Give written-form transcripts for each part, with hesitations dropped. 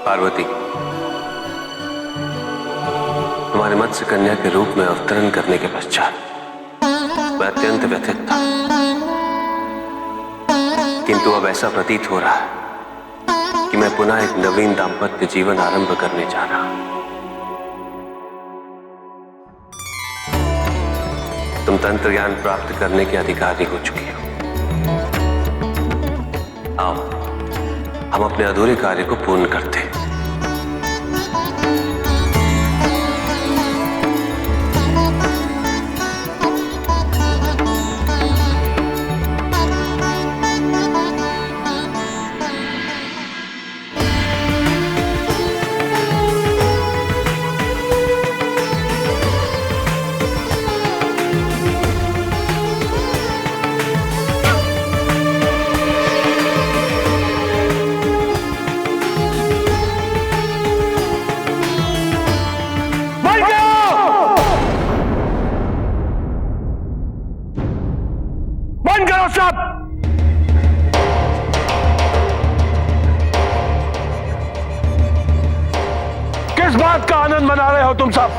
पार्वती, तुम्हारे मत्स्य कन्या के रूप में अवतरण करने के पश्चात मैं अत्यंत व्यथित था, किंतु अब ऐसा प्रतीत हो रहा है कि मैं पुनः एक नवीन दाम्पत्य जीवन आरंभ करने जा रहा हूं। तुम तंत्र ज्ञान प्राप्त करने के अधिकारी हो चुकी हो। आओ, हम अपने अधूरे कार्य को पूर्ण करते हैं। सब किस बात का आनंद मना रहे हो तुम सब?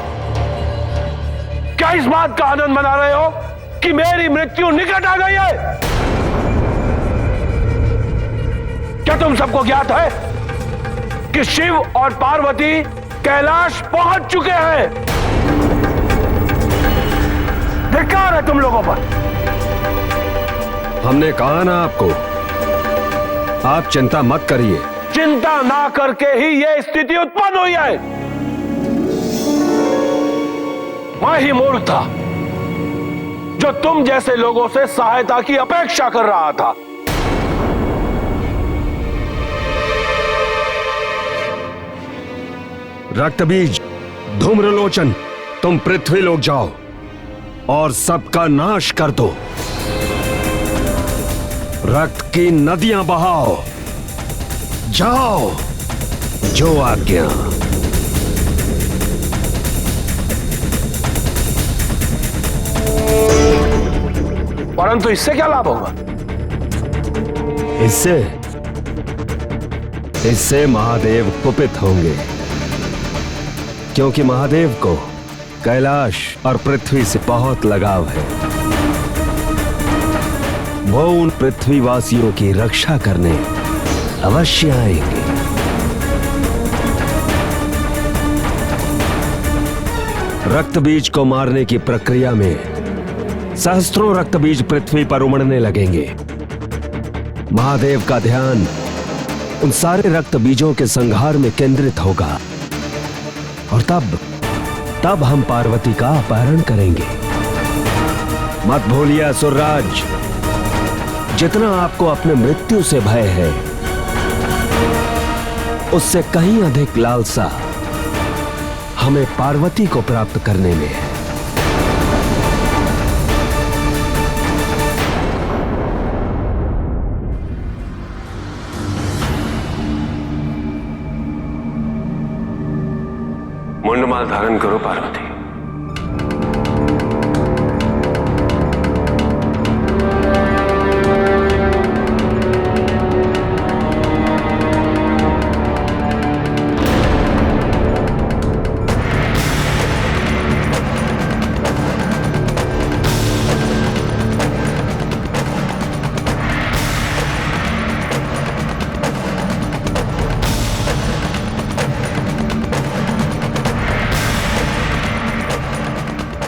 क्या इस बात का आनंद मना रहे हो कि मेरी मृत्यु निकट आ गई है? क्या तुम सबको ज्ञात है कि शिव और पार्वती कैलाश पहुंच चुके हैं? धिक्कार है तुम लोगों पर। हमने कहा ना आपको, आप चिंता मत करिए। चिंता ना करके ही यह स्थिति उत्पन्न हुई है। मैं ही मूर्ख था जो तुम जैसे लोगों से सहायता की अपेक्षा कर रहा था। रक्तबीज, धूम्रलोचन, तुम पृथ्वी लोक जाओ और सबका नाश कर दो। रक्त की नदियां बहाओ। जाओ, जो आज्ञा। परंतु इससे क्या लाभ होगा? इससे महादेव कुपित होंगे, क्योंकि महादेव को कैलाश और पृथ्वी से बहुत लगाव है। वो उन पृथ्वीवासियों की रक्षा करने अवश्य आएंगे। रक्तबीज को मारने की प्रक्रिया में सहस्त्रों रक्तबीज पृथ्वी पर उमड़ने लगेंगे। महादेव का ध्यान उन सारे रक्तबीजों के संहार में केंद्रित होगा और तब हम पार्वती का अपहरण करेंगे। मत भूलिए असुरराज, जितना आपको अपने मृत्यु से भय है, उससे कहीं अधिक लालसा हमें पार्वती को प्राप्त करने में है। मुंडमाल धारण करो पार्वती।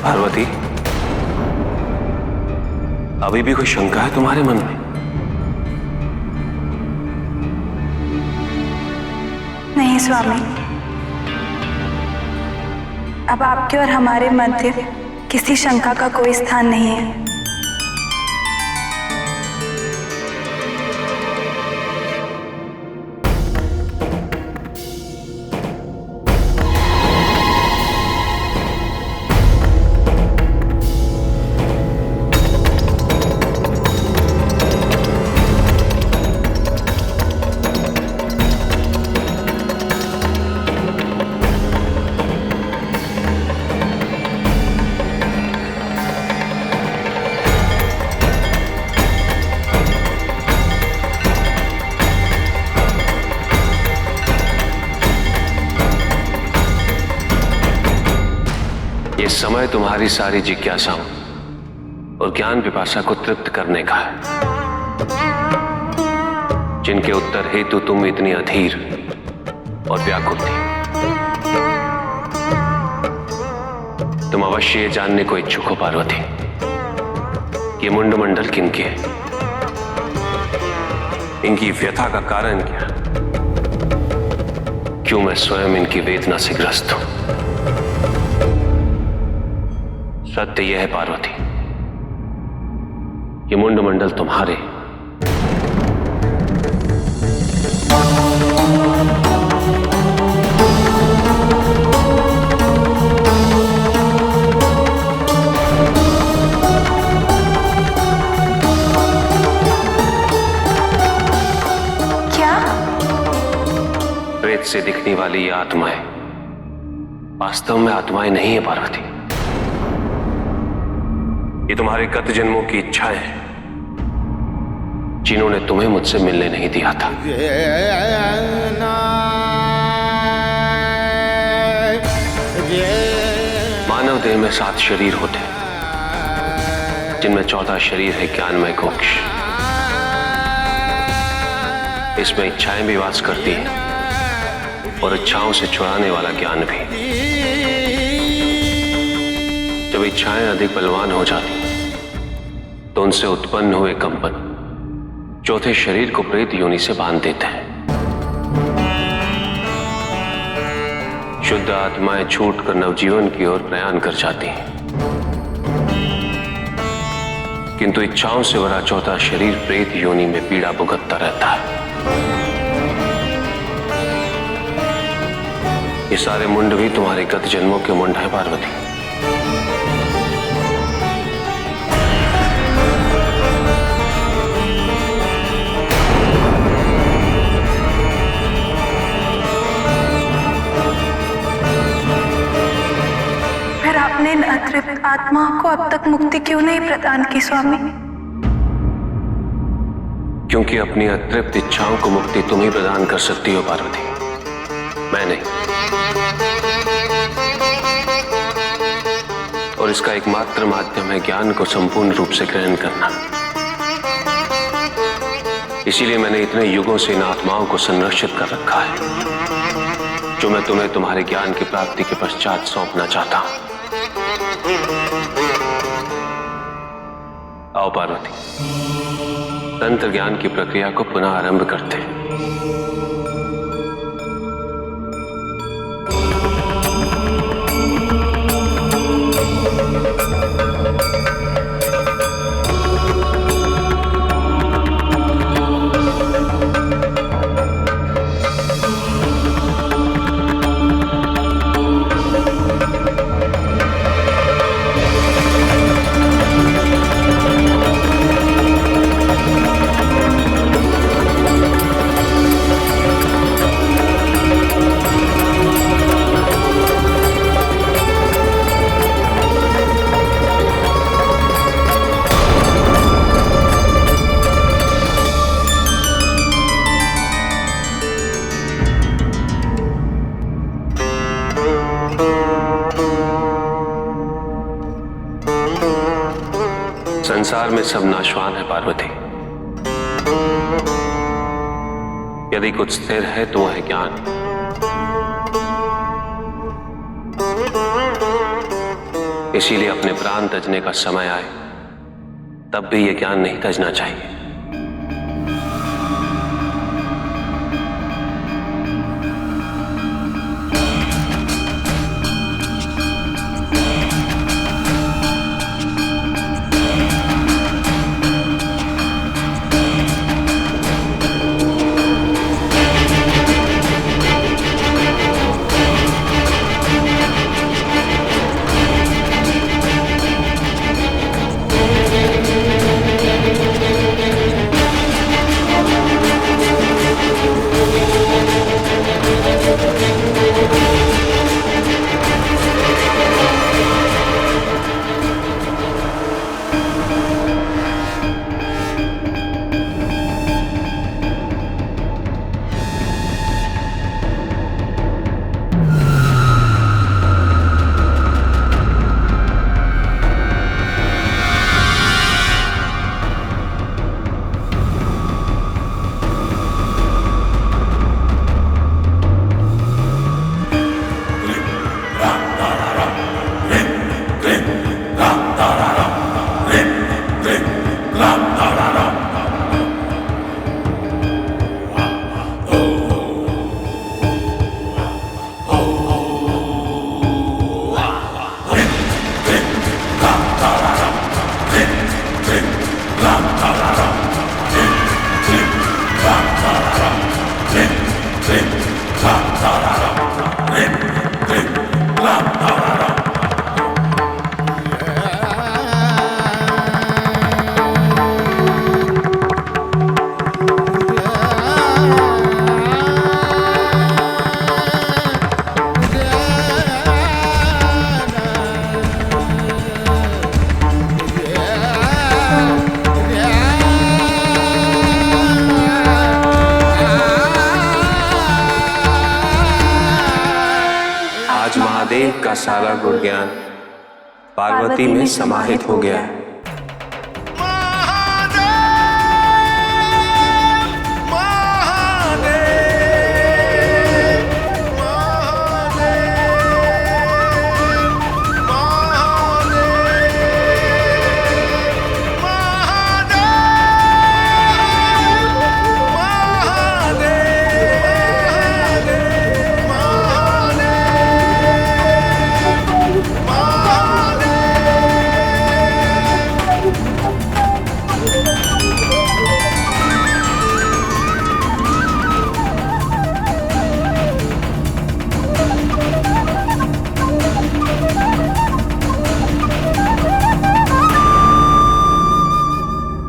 पार्वती, अभी भी कोई शंका है तुम्हारे मन में? नहीं स्वामी, अब आपके और हमारे मध्य किसी शंका का कोई स्थान नहीं है। समय तुम्हारी सारी जिज्ञासाओं और ज्ञान पिपासा को तृप्त करने का है, जिनके उत्तर हेतु तुम इतनी अधीर और व्याकुल थी। तुम अवश्य ये जानने को इच्छुक हो पार्वती, ये मुंडमंडल किनके है, इनकी व्यथा का कारण क्या, क्यों मैं स्वयं इनकी वेदना से ग्रस्त हूं। सत्य यह है पार्वती, ये मुंडमंडल तुम्हारे, क्या? प्रेत से दिखने वाली ये आत्माएं वास्तव में आत्माएं नहीं है पार्वती, ये तुम्हारे गत जन्मों की इच्छाएं हैं, जिन्होंने तुम्हें मुझसे मिलने नहीं दिया था। मानव देह में 7 शरीर होते हैं, जिनमें 14 शरीर है ज्ञानमय कोश। इसमें इच्छाएं भी वास करती हैं और इच्छाओं से छुड़ाने वाला ज्ञान भी। जब इच्छाएं अधिक बलवान हो जाती तो उनसे उत्पन्न हुए कंपन चौथे शरीर को प्रेत योनि से बांध देते हैं। शुद्ध आत्माएं छूटकर नवजीवन की ओर प्रयाण कर जाती हैं, किंतु इच्छाओं से भरा चौथा शरीर प्रेत योनि में पीड़ा भुगतता रहता है। ये सारे मुंड भी तुम्हारे गत जन्मों के मुंड हैं पार्वती। फिर आपने इन अतृप्त आत्माओं को अब तक मुक्ति क्यों नहीं प्रदान की स्वामी? क्योंकि अपनी अतृप्त इच्छाओं को मुक्ति तुम ही प्रदान कर सकती हो पार्वती, मैं नहीं। और इसका एकमात्र माध्यम है ज्ञान को संपूर्ण रूप से ग्रहण करना। इसीलिए मैंने इतने युगों से इन आत्माओं को संरक्षित कर रखा है, जो मैं तुम्हें तुम्हारे ज्ञान की प्राप्ति के पश्चात सौंपना चाहता हूं। आओ पार्वती, तंत्र ज्ञान की प्रक्रिया को पुनः आरंभ करते हैं। संसार में सब नाशवान है पार्वती, यदि कुछ स्थिर है तो वह है ज्ञान। इसीलिए अपने प्राण तजने का समय आए तब भी यह ज्ञान नहीं तजना चाहिए। आज महादेव का सारा गुण ज्ञान पार्वती में समाहित हो गया है।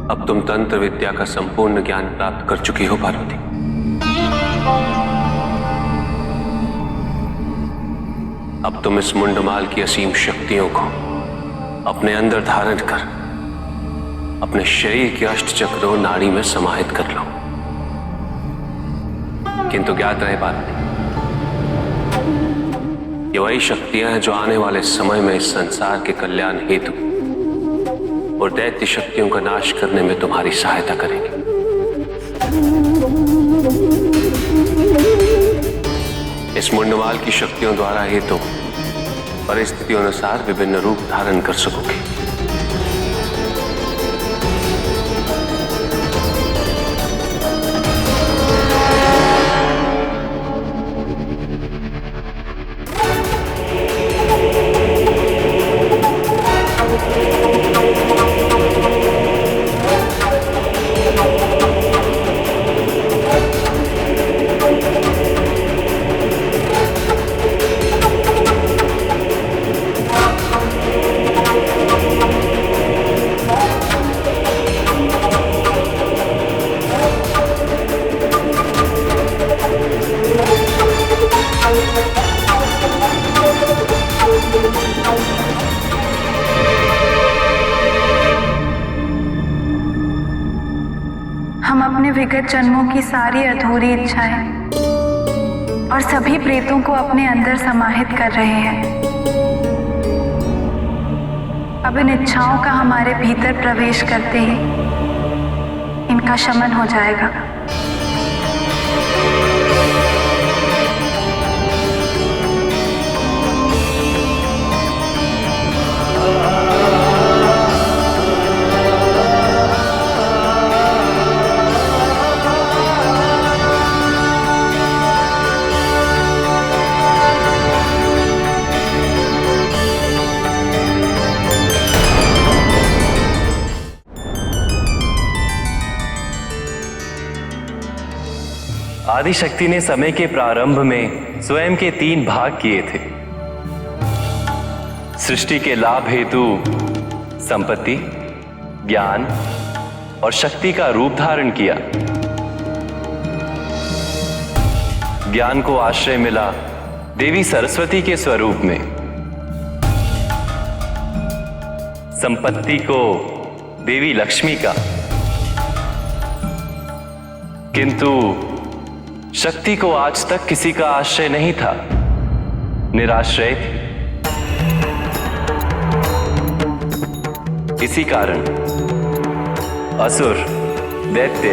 अब तुम तंत्र विद्या का संपूर्ण ज्ञान प्राप्त कर चुकी हो पार्वती। अब तुम इस मुंडमाल की असीम शक्तियों को अपने अंदर धारण कर अपने शरीर के अष्ट चक्रों नाड़ी में समाहित कर लो। किंतु ज्ञात रहे पार्वती, ये वही शक्तियां हैं जो आने वाले समय में इस संसार के कल्याण हेतु और दैत्य शक्तियों का नाश करने में तुम्हारी सहायता करेंगे। इस मुंडमाल की शक्तियों द्वारा ही तुम परिस्थितियों अनुसार विभिन्न रूप धारण कर सकोगे। हम अपने विगत जन्मों की सारी अधूरी इच्छाएं और सभी प्रेतों को अपने अंदर समाहित कर रहे हैं। अब इन इच्छाओं का हमारे भीतर प्रवेश करते ही इनका शमन हो जाएगा। आदिशक्ति ने समय के प्रारंभ में स्वयं के 3 भाग किए थे। सृष्टि के लाभ हेतु संपत्ति, ज्ञान और शक्ति का रूप धारण किया। ज्ञान को आश्रय मिला देवी सरस्वती के स्वरूप में, संपत्ति को देवी लक्ष्मी का, किंतु शक्ति को आज तक किसी का आश्रय नहीं था, निराश्रय थी। इसी कारण असुर, दैत्य,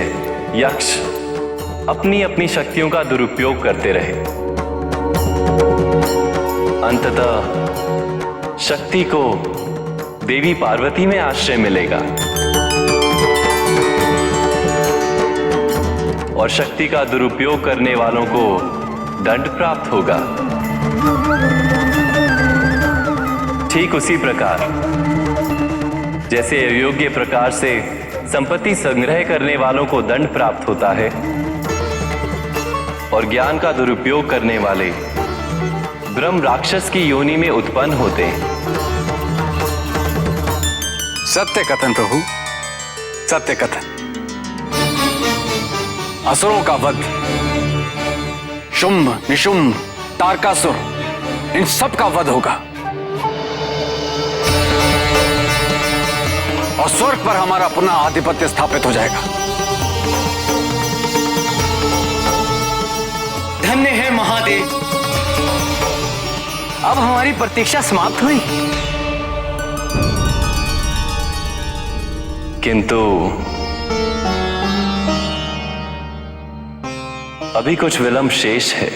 यक्ष अपनी अपनी शक्तियों का दुरुपयोग करते रहे। अंततः शक्ति को देवी पार्वती में आश्रय मिलेगा और शक्ति का दुरुपयोग करने वालों को दंड प्राप्त होगा। ठीक उसी प्रकार जैसे अयोग्य प्रकार से संपत्ति संग्रह करने वालों को दंड प्राप्त होता है, और ज्ञान का दुरुपयोग करने वाले ब्रह्म राक्षस की योनि में उत्पन्न होते हैं। सत्य कथन प्रभु, सत्य कथन। असुरों का वध, शुंभ, निशुंभ, तारकासुर, इन सब का वध होगा और स्वर्ग पर हमारा पुनः आधिपत्य स्थापित हो जाएगा। धन्य है महादेव, अब हमारी प्रतीक्षा समाप्त हुई। किंतु अभी कुछ विलंब शेष है।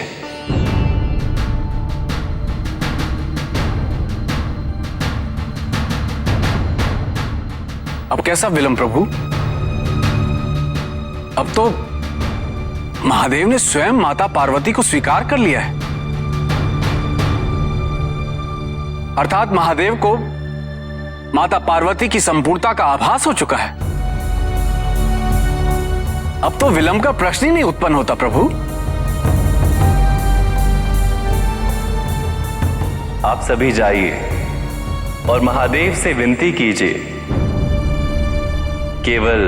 अब कैसा विलंब प्रभु? अब तो महादेव ने स्वयं माता पार्वती को स्वीकार कर लिया है, अर्थात महादेव को माता पार्वती की संपूर्णता का आभास हो चुका है। अब तो विलंब का प्रश्न ही नहीं उत्पन्न होता प्रभु। आप सभी जाइए और महादेव से विनती कीजिए। केवल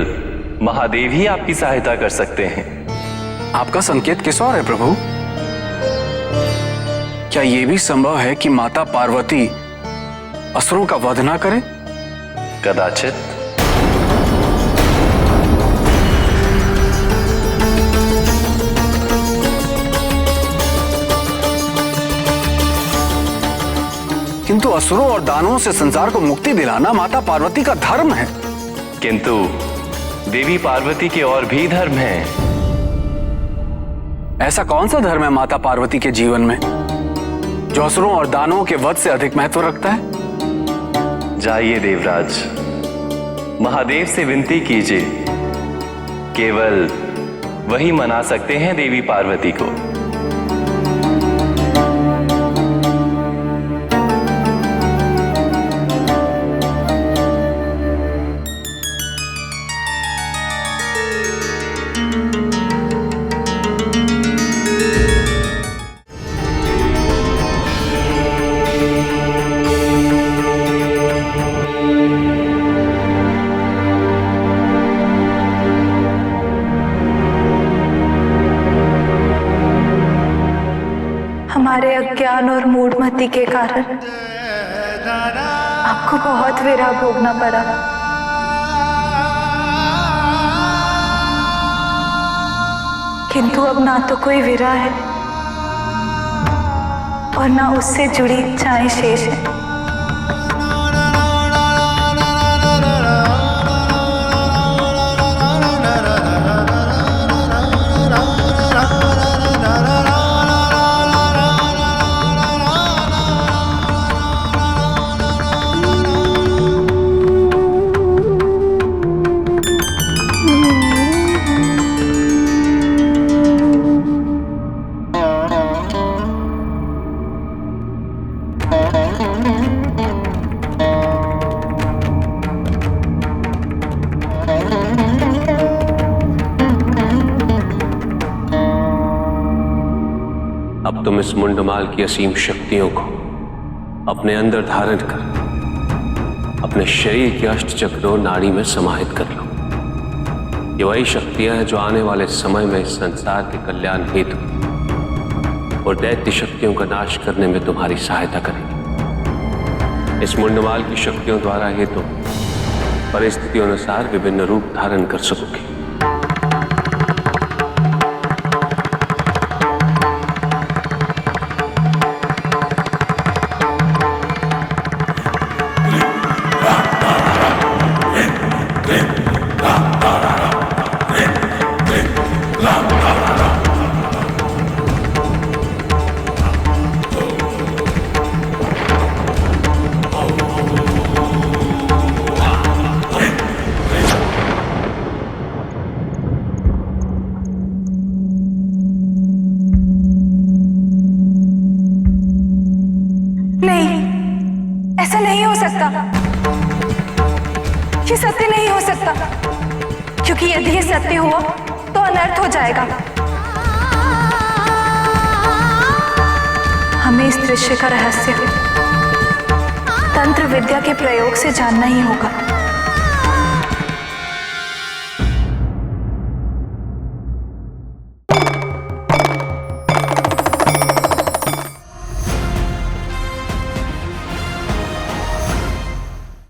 महादेव ही आपकी सहायता कर सकते हैं। आपका संकेत किस ओर है प्रभु? क्या यह भी संभव है कि माता पार्वती असुरों का वध ना करें? कदाचित। किंतु असुरों और दानवों से संसार को मुक्ति दिलाना माता पार्वती का धर्म है। किंतु देवी पार्वती के और भी धर्म हैं। ऐसा कौन सा धर्म है माता पार्वती के जीवन में जो असुरों और दानवों के वध से अधिक महत्व रखता है? जाइए देवराज, महादेव से विनती कीजिए। केवल वही मना सकते हैं देवी पार्वती को। हमारे अज्ञान और मूढ़मति के कारण आपको बहुत विरह भोगना पड़ा। किंतु अब ना तो कोई विरह है और ना उससे जुड़ी इच्छाएं शेष है। अब तुम इस मुंडमाल की असीम शक्तियों को अपने अंदर धारण कर अपने शरीर के अष्ट चक्रों नाड़ी में समाहित कर लो। ये वही शक्तियां हैं जो आने वाले समय में इस संसार के कल्याण हेतु और दैत्य शक्तियों का नाश करने में तुम्हारी सहायता करेंगी। इस मुंडमाल की शक्तियों द्वारा ही तुम परिस्थितियों अनुसार विभिन्न रूप धारण कर सकोगे। ऐसा नहीं हो सकता, ये सत्य नहीं हो सकता, क्योंकि यदि ये सत्य हुआ तो अनर्थ हो जाएगा। दृश्य का रहस्य तंत्र विद्या के प्रयोग से जानना ही होगा।